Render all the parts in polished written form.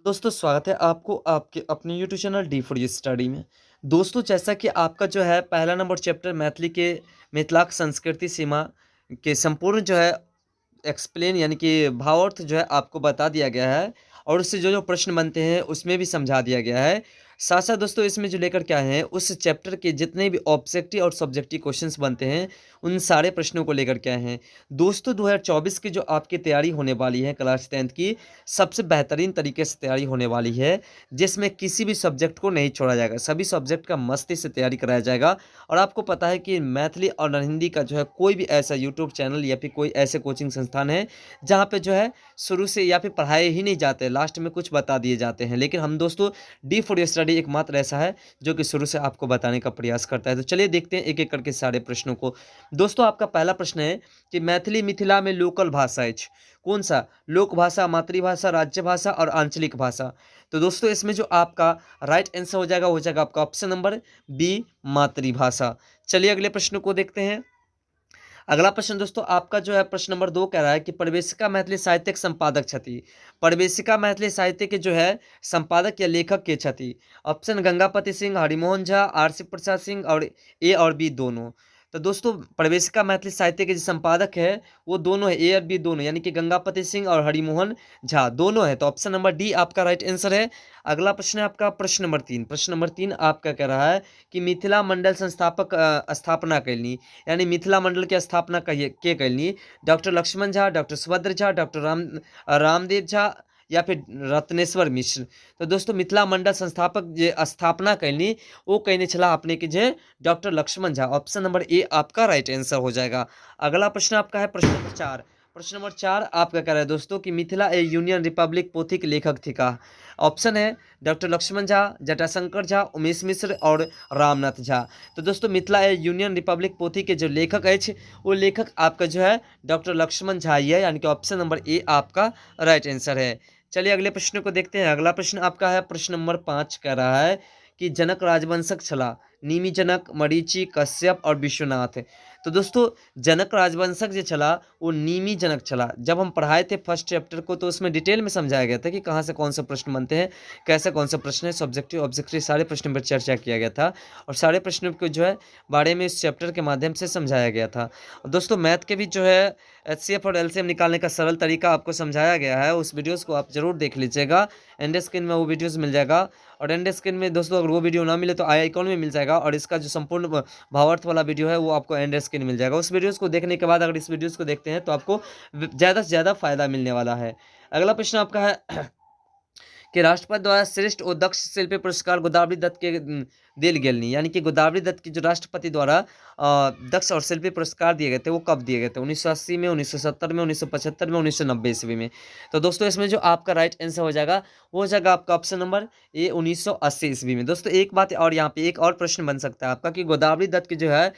दोस्तों स्वागत है आपको आपके अपने YouTube channel D for you study में। दोस्तों जैसा कि आपका जो है पहला नंबर चैप्टर मैथिली के मिथिलाक संस्कृति सीमा के संपूर्ण जो है एक्सप्लेन यानी कि भावार्थ जो है आपको बता दिया गया है और उससे जो जो प्रश्न बनते हैं उसमें भी समझा दिया गया है। साथ साथ दोस्तों इसमें जो लेकर क्या है उस चैप्टर के जितने भी ऑब्जेक्टिव और सब्जेक्टिव क्वेश्चंस बनते हैं उन सारे प्रश्नों को लेकर क्या है दोस्तों 2024 की जो आपकी तैयारी होने वाली है क्लास 10th की सबसे बेहतरीन तरीके से तैयारी होने वाली है, जिसमें किसी भी सब्जेक्ट को नहीं छोड़ा जाएगा, सभी सब्जेक्ट का मस्ती से तैयारी कराया जाएगा। और आपको पता है कि मैथिली और हिंदी का जो है कोई भी ऐसा यूट्यूब चैनल या फिर कोई ऐसे कोचिंग संस्थान है जहाँ पे जो है शुरू से या फिर पढ़ाए ही नहीं जाते, लास्ट में कुछ बता दिए जाते हैं। लेकिन हम दोस्तों डी फॉर यू स्टडी एकमात्र ऐसा है जो कि शुरू से आपको बताने का प्रयास करता है। तो चलिए देखते हैं एक एक करके सारे प्रश्नों को। दोस्तों आपका पहला प्रश्न है कि मैथिली मिथिला में लोकल भाषा है कौन सा? लोक भाषा, मातृभाषा, राज्य भाषा और आंचलिक भाषा। तो दोस्तों इसमें जो आपका राइट आंसर हो जाएगा आपका ऑप्शन नंबर बी, मातृभाषा। चलिए अगले प्रश्न को देखते हैं। अगला प्रश्न दोस्तों आपका जो है प्रश्न नंबर 2 कह रहा है कि प्रवेशिका मैथिली साहित्यिक संपादक छथि। प्रवेशिका मैथिली साहित्य के जो है संपादक या लेखक के छथि। ऑप्शन गंगापति सिंह, हरिमोहन झा, आरसी प्रसाद सिंह और ए और बी दोनों। तो दोस्तों प्रवेशिका मैथिली साहित्य के जो संपादक है वो दोनों है, ए और बी दोनों, यानी कि गंगापति सिंह और हरिमोहन झा दोनों है। तो ऑप्शन नंबर डी आपका राइट आंसर है। अगला प्रश्न है आपका प्रश्न नंबर 3। प्रश्न नंबर 3 आपका कह रहा है कि मिथिला मंडल संस्थापक स्थापना कैलनी, यानी मिथिला मंडल की स्थापना के कैलनी doctor Lakshman Jha, doctor Subhadra Jha, doctor Ramdev Jha या फिर रत्नेश्वर मिश्र। तो दोस्तों मिथिला मंडल संस्थापक जे स्थापना कैलनी वो कहने छला अपने के जे doctor Lakshman Jha. Option number A आपका राइट आंसर हो जाएगा। अगला प्रश्न आपका है प्रश्न नंबर 4। प्रश्न नंबर 4 आपका कह रहा है दोस्तों कि मिथिला ए यूनियन रिपब्लिक पोथी के लेखक थी का। ऑप्शन है डॉक्टर लक्ष्मण झा, जटाशंकर झा, उमेश मिश्र और रामनाथ झा। तो दोस्तों मिथिला ए यूनियन रिपब्लिक पोथी के जो लेखक है वो लेखक आपका जो है डॉक्टर लक्ष्मण झा ही है, यानी कि ऑप्शन नंबर ए आपका राइट आंसर है। चलिए अगले प्रश्न को देखते हैं। अगला प्रश्न आपका है प्रश्न नंबर 5 कह रहा है कि जनक राजवंशक छला निमि जनक, मरीचि, कश्यप और विश्वनाथ। तो दोस्तों जनक राजवंशक जो चला वो निमि जनक चला। जब हम पढ़ाए थे फर्स्ट चैप्टर को तो उसमें डिटेल में समझाया गया था कि कहाँ से कौन सा प्रश्न बनते हैं, कैसे कौन सा प्रश्न है, सब्जेक्टिव ऑब्जेक्टिव सारे प्रश्नों पर चर्चा किया गया था और सारे प्रश्नों को जो है बारे में इस चैप्टर के माध्यम से समझाया गया था। और दोस्तों मैथ के भी जो है एचसीएफ और एलसीएम निकालने का सरल तरीका आपको समझाया गया है, उस वीडियोस को आप जरूर देख लीजिएगा। एंड स्क्रीन में वो वीडियोस मिल जाएगा और एंड स्क्रीन में दोस्तों अगर वो वीडियो ना मिले तो आई आइकॉन में मिल जाएगा और इसका जो संपूर्ण भावार्थ वाला वीडियो है वो आपको एंड स्क्रीन मिल जाएगा। उस वीडियोस को देखने के बाद अगर इस वीडियोस को देखते हैं तो आपको ज़्यादा से ज़्यादा फायदा मिलने वाला है। अगला प्रश्न आपका है कि राष्ट्रपति द्वारा श्रेष्ठ और दक्ष शिल्पी पुरस्कार गोदावरी दत्त के दिल गेलनी, यानी कि गोदावरी दत्त की जो राष्ट्रपति द्वारा दक्ष और शिल्पी पुरस्कार दिए गए थे वो कब दिए गए थे? 1980 में, 1970 में, 1975 में, 1990 ईस्वी में। तो दोस्तों इसमें जो आपका राइट आंसर हो जाएगा वो हो जाएगा आपका ऑप्शन नंबर ए 1980 ईस्वी में। दोस्तों एक बात और यहाँ पे एक और प्रश्न बन सकता है आपका कि गोदावरी दत्त की जो है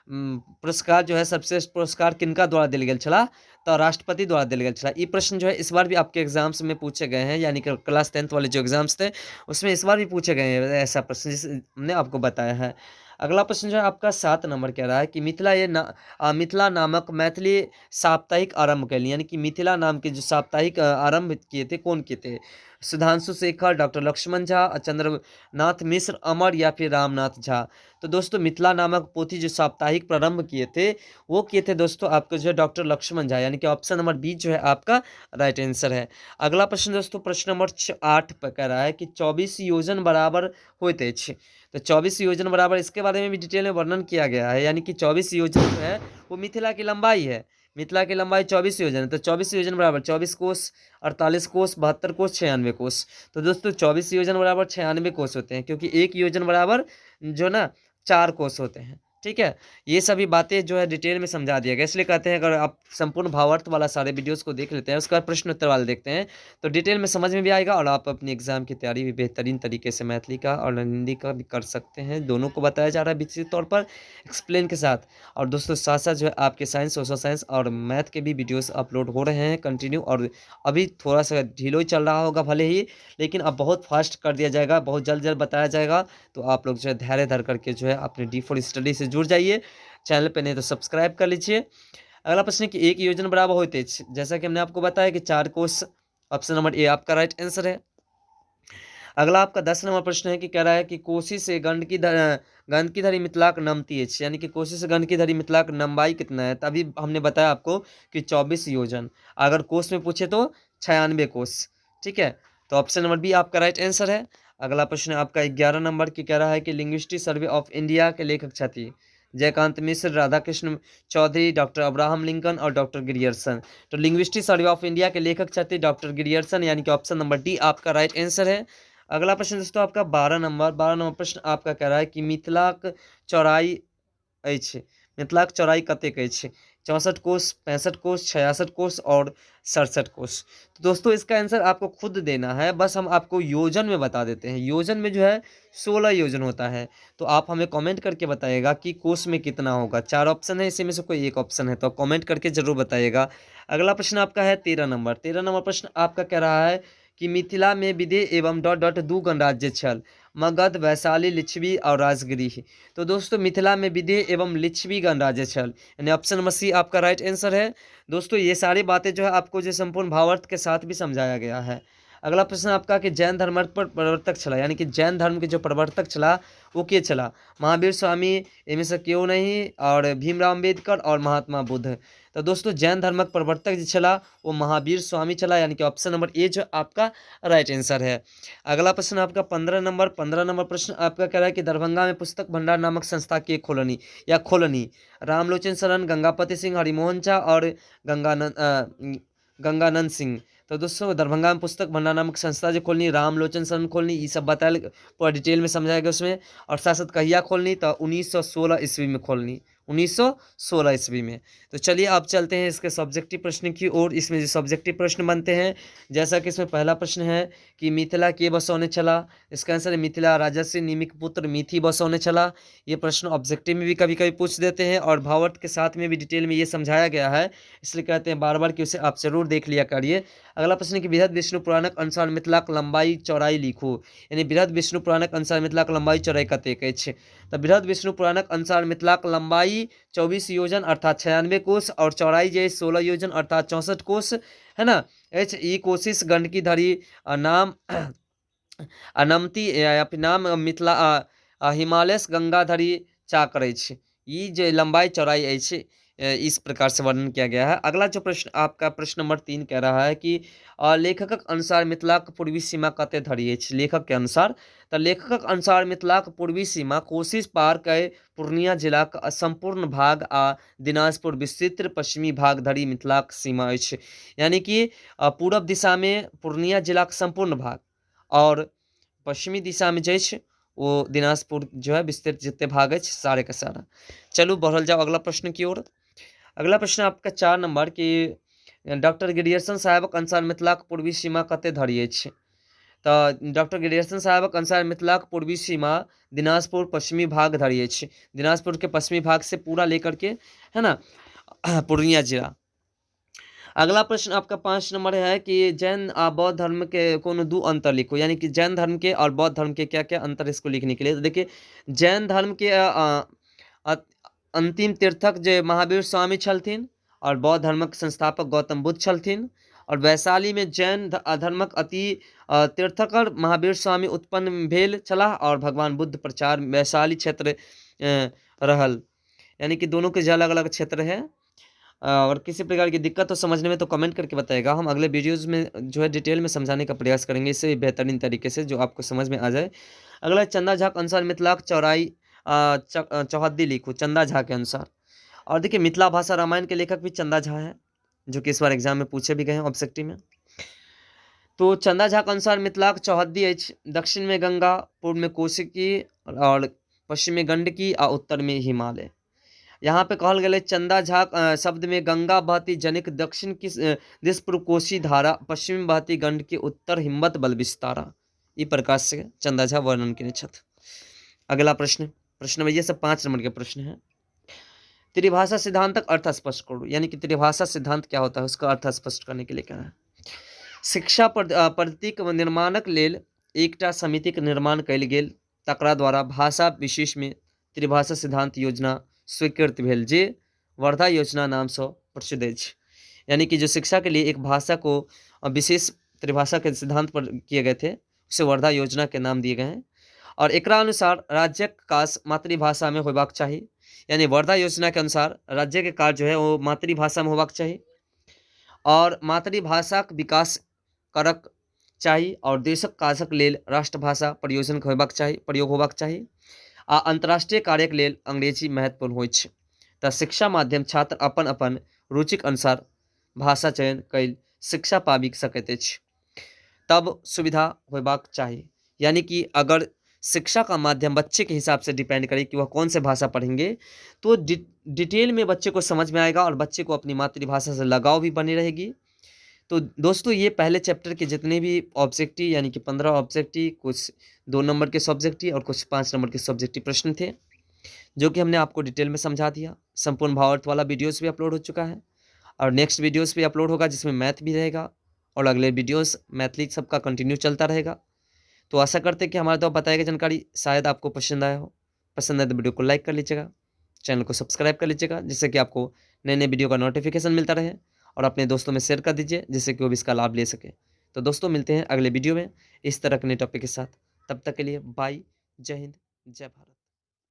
पुरस्कार जो है सर्वश्रेष्ठ पुरस्कार किनका द्वारा दिल गेल छला? तो राष्ट्रपति द्वारा दिल गेल छला। ये प्रश्न जो है इस बार भी आपके एग्जाम्स में पूछे गए हैं, यानी कि क्लास 10th वाले जो एग्जाम्स थे उसमें इस बार भी पूछे गए हैं ऐसा प्रश्न जिस हमने आपको बताया है। अगला प्रश्न जो है आपका 7 नंबर कह रहा है कि मिथिला नामक मैथिली साप्ताहिक आरंभ कैली, यानी कि मिथिला नाम के जो साप्ताहिक आरंभ किए थे कौन किए थे? सुधांशु शेखर, डॉक्टर लक्ष्मण झा, चंद्रनाथ मिश्र, अमर या फिर रामनाथ झा। तो दोस्तों मिथिला नामक पोथी जो साप्ताहिक प्रारंभ किए थे वो किए थे दोस्तों आपको जो है डॉक्टर लक्ष्मण झा, यानी कि ऑप्शन नंबर बी जो है आपका राइट आंसर है। अगला प्रश्न दोस्तों प्रश्न नंबर 8 पर कह रहा है कि 24 योजन बराबर होते छ। तो 24 योजन बराबर इसके बारे में भी डिटेल में वर्णन किया गया है, यानी कि 24 योजन जो है वो मिथिला की लंबाई है। मिथिला की लंबाई 24 योजन है। तो 24 योजन बराबर 24 कोस, 48 कोस, 72 कोस, 96 कोस। तो दोस्तों 24 योजन बराबर 96 कोस होते हैं, क्योंकि एक योजन बराबर जो ना 4 कोस होते हैं। ठीक है, ये सभी बातें जो है डिटेल में समझा दिया गया, इसलिए कहते हैं अगर आप संपूर्ण भावार्थ वाला सारे वीडियोस को देख लेते हैं उसके बाद प्रश्न उत्तर वाले देखते हैं तो डिटेल में समझ में भी आएगा और आप अपनी एग्जाम की तैयारी भी बेहतरीन तरीके से मैथिली का और हिंदी का भी कर सकते हैं। दोनों को बताया जा रहा है विस्तृत तौर पर एक्सप्लेन के साथ। और दोस्तों साथ साथ जो है आपके साइंस, सोशल साइंस और मैथ के भी वीडियोस अपलोड हो रहे हैं कंटिन्यू, और अभी थोड़ा सा ढीलो ही चल रहा होगा भले ही, लेकिन अब बहुत फास्ट कर दिया जाएगा, बहुत जल्द जल्द बताया जाएगा। तो आप लोग जो है धैर्य धर करके जो है अपने डी फॉर स्टडी से जुड़ जाइए। चैनल पे नहीं तो सब्सक्राइब कर लीजिए। अगला प्रश्न है कि एक योजन बराबर होते, जैसा कि हमने आपको बताया कि 4 कोस ऑप्शन नंबर ए आपका राइट आंसर है। अगला आपका 10 नंबर प्रश्न है कि कह रहा है कि कोसी से गंडकी धरी मिथिलाक नमती है, यानी कि कोसी से गंडकी धरी मिथिलाक लंबाई कितना है। तभी हमने बताया आपको कि 24 योजन, अगर कोस में पूछे तो 96 कोस। ठीक है, तो ऑप्शन नंबर बी आपका राइट आंसर है। अगला प्रश्न आपका 11 नंबर की कह रहा है कि लिंग्विस्टिक सर्वे ऑफ इंडिया के लेखक छथि Jayakant Mishra, Radhakrishna Chaudhary, doctor Abraham Lincoln और डॉक्टर गिरियर्सन। तो लिंग्विस्टिक सर्वे ऑफ इंडिया के लेखक छथि डॉक्टर गिरियर्सन, यानी कि ऑप्शन नंबर डी आपका राइट आंसर है। अगला प्रश्न दोस्तों आपका 12 नंबर प्रश्न आपका कह रहा है कि मिथिलाक चौड़ाई अछि, मिथिलाक चौड़ाई कतेक अछि। 64 कोस, 65 कोस, 66 कोस और 67 कोस। तो दोस्तों इसका आंसर आपको खुद देना है, बस हम आपको योजन में बता देते हैं। योजन में जो है 16 योजन होता है। तो आप हमें कमेंट करके बताइएगा कि कोस में कितना होगा। 4 ऑप्शन है, इसी में से कोई एक ऑप्शन है, तो कमेंट करके जरूर बताइएगा। अगला प्रश्न आपका है 13 नंबर। 13 नंबर प्रश्न आपका कह रहा है कि मिथिला में विदेह एवं डॉट डॉट दू गणराज्य छल, मगध, वैशाली, लिच्छवी और राजगिरी। तो दोस्तों मिथिला में विदेह एवं लिच्छवी गणराज्य छल, यानी ऑप्शन नंबर सी आपका राइट आंसर है। दोस्तों ये सारी बातें जो है आपको जो संपूर्ण भावार्थ के साथ भी समझाया गया है। अगला प्रश्न आपका कि जैन धर्म पर प्रवर्तक चला, यानी कि जैन धर्म के जो प्रवर्तक चला वो के चला। महावीर स्वामी, इनमें से क्यों नहीं, और भीमराव अम्बेडकर और महात्मा बुद्ध। तो दोस्तों जैन धर्मक प्रवर्तक जो चला वो महावीर स्वामी चला, यानी कि ऑप्शन नंबर ए जो आपका राइट आंसर है। अगला प्रश्न आपका 15 नंबर। 15 नंबर प्रश्न आपका कह रहा है कि दरभंगा में पुस्तक भंडार नामक संस्था के खोलनी या खोलनी। रामलोचन शरण, गंगापति सिंह, हरिमोहन झा और गंगानंद सिंह। तो दोस्तों दरभंगा में पुस्तक भंडार नामक संस्था जो खोलनी, रामलोचन शरण खोलनी, ये सब बताया पूरा डिटेल में समझाया गया उसमें। और साथ साथ कहिया खोलनी, तो 1916 ईस्वी में खोलनी, 1916 ईस्वी में। तो चलिए आप चलते हैं इसके सब्जेक्टिव प्रश्न की ओर। इसमें जो सब्जेक्टिव प्रश्न बनते हैं, जैसा कि इसमें पहला प्रश्न है कि मिथिला के बसौने चला। इसका आंसर है मिथिला राजस्य निमिक पुत्र मिथि बसौने चला। ये प्रश्न ऑब्जेक्टिव में भी कभी कभी पूछ देते हैं, और भावार्थ के साथ में भी डिटेल में ये समझाया गया है, इसलिए कहते हैं बार बार कि उसे आप जरूर देख लिया करिए। अगला प्रश्न है कि बृहद विष्णु पुराणक अनुसार मिथिलाक लंबाई चौड़ाई लिखो, यानी बृहद विष्णु पुराणक अनुसार मिथिलाक लंबाई चौड़ाई कतेक अछि। तो बृहद विष्णु पुराणक अनुसार मिथिलाक लंबाई 24 योजन अर्थात 96 कोस, और चौड़ाई जो है 16 योजन अर्थात 64 कोस, है ना। एच ई कोशिश गंडकी धरी नाम अनमती या फिर नाम मिथिला हिमालय गंगाधरी चाकर अछि। ई जे लंबाई चौड़ाई अछि इस प्रकार से वर्णन किया गया है। अगला जो प्रश्न आपका प्रश्न नंबर 3 कह रहा है कि लेखकक अनुसार मिथिलाक पूर्वी सीमा कते धरि अछि। लेखक के अनुसार, तो लेखकक अनुसार मिथिलाक पूर्वी सीमा कोशिश पार के पूर्णिया जिलाक संपूर्ण भाग आ दिनाजपुर विस्तृत पश्चिमी भाग धरि मिथिलाक सीमा अछि, यानी कि पूरब दिशा में पूर्णिया जिलाक संपूर्ण भाग, और पश्चिमी दिशा में जे छै वो दिनाजपुर जो है विस्तृत जितने भाग है सारे का सारा। चलू बढ़ल जाओ अगला प्रश्न की ओर। अगला प्रश्न आपका 4 नंबर कि डॉक्टर गिरियर्सन साहबक अनुसार मिथिलाक पूर्वी सीमा कते धरि अछि। तो डॉक्टर गिरियर्सन साहबक अनुसार मिथिलाक पूर्वी सीमा दिनाजपुर पश्चिमी भाग धरि अछि, दिनाजपुर के पश्चिमी भाग से पूरा लेकर के, है ना, पूर्णिया जिला। अगला प्रश्न आपका 5 नंबर है कि जैन और बौद्ध धर्म के कोनो दो अंतर लिखो, यानी कि जैन धर्म के और बौद्ध धर्म के क्या क्या अंतर, इसको लिखने के लिए। तो देखिए जैन धर्म के अ, अंतिम तीर्थक जो महावीर स्वामी छलथिन, और बौद्ध धर्मक संस्थापक गौतम बुद्ध छलथिन। और वैशाली में जैन धर्मक अति तीर्थकर महावीर स्वामी उत्पन्न भेल छलाह, और भगवान बुद्ध प्रचार वैशाली क्षेत्र रहल, यानी कि दोनों के जो अलग अलग क्षेत्र है। और किसी प्रकार की दिक्कत हो समझने में तो कमेंट करके बताएगा, हम अगले वीडियोज़ में जो है डिटेल में समझाने का प्रयास करेंगे, इससे बेहतरीन तरीके से जो आपको समझ में आ जाए। अगला चंदा झा के अनुसार मिथिलाक चौड़ाई चौहद्दी लिखो, चंदा झा के अनुसार। और देखिए मिथिला भाषा रामायण के लेखक भी चंदा झा है, जो कि इस बार एग्जाम में पूछे भी गए हैं ऑब्जेक्टिव में। तो चंदा झा के अनुसार मिथिलाक चौहद्दी अछि, दक्षिण में गंगा, पूर्व में कोशिकी, और पश्चिम में गंडकी आ उत्तर में हिमालय। यहाँ पे कहल गया चंदा झा शब्द में गंगा बहती जनिक दक्षिण की दिश पूर्व कोसी धारा, पश्चिम बहती गंडकी, उत्तर हिम्मत बल विस्तारा। ई प्रकार से चंदा झा वर्णन के छथ। अगला प्रश्न, प्रश्न में ये सब 5 नंबर के प्रश्न है। त्रिभाषा सिद्धांतक अर्थ स्पष्ट करो, यानी कि त्रिभाषा सिद्धांत क्या होता है उसका अर्थ स्पष्ट करने के लिए क्या है। शिक्षा पद्धतिक निर्माणक लेल एकटा समितिक निर्माण कयल गेल, तकरा द्वारा भाषा विशेष में त्रिभाषा सिद्धांत योजना स्वीकृत भेल, जे वर्धा योजना नाम से प्रसिद्ध है। यानी कि जो शिक्षा के लिए एक भाषा को विशेष त्रिभाषा के सिद्धांत पर किए गए थे, उसे वर्धा योजना के नाम दिए गए हैं। और एकरा अनुसार राज्यक काज मातृभाषा में होबाक चाही, यानी वर्धा योजना के अनुसार राज्य के कार्य जो है वो मातृभाषा में होबाक चाही और मातृभाषाक विकास करक चाही और देशक काजक लेल राष्ट्रभाषा प्रयोजन होबाक चाही, प्रयोग होबाक चाही आ अंतर्राष्ट्रीय कार्यक लेल अंग्रेजी महत्वपूर्ण होइत छै। तऽ शिक्षा माध्यम छात्र अपन अपन रुचिक अनुसार भाषा चयन कैल शिक्षा पाबि सकैत अछि, तब सुविधा होबाक चाहिए। यानी कि अगर शिक्षा का माध्यम बच्चे के हिसाब से डिपेंड करे कि वह कौन से भाषा पढ़ेंगे, तो डिटेल में बच्चे को समझ में आएगा और बच्चे को अपनी मातृभाषा से लगाव भी बनी रहेगी। तो दोस्तों ये पहले चैप्टर के जितने भी ऑब्जेक्टिव यानी कि 15 ऑब्जेक्टिव, कुछ 2 नंबर के सब्जेक्टिव और कुछ 5 नंबर के सब्जेक्टिव प्रश्न थे, जो कि हमने आपको डिटेल में समझा दिया। संपूर्ण भावार्थ वाला वीडियोस भी अपलोड हो चुका है और नेक्स्ट वीडियोस भी अपलोड होगा जिसमें मैथ भी रहेगा और अगले वीडियोस मैथिली सबका कंटिन्यू चलता रहेगा। तो आशा करते हैं कि हमारे द्वारा बताई गई जानकारी शायद आपको पसंद आया हो। पसंद आए तो वीडियो को लाइक कर लीजिएगा, चैनल को सब्सक्राइब कर लीजिएगा, जिससे कि आपको नए नए वीडियो का नोटिफिकेशन मिलता रहे और अपने दोस्तों में शेयर कर दीजिए जिससे कि वो भी इसका लाभ ले सके। तो दोस्तों मिलते हैं अगले वीडियो में इस तरह के नए टॉपिक के साथ। तब तक के लिए बाय, जय हिंद, जय भारत।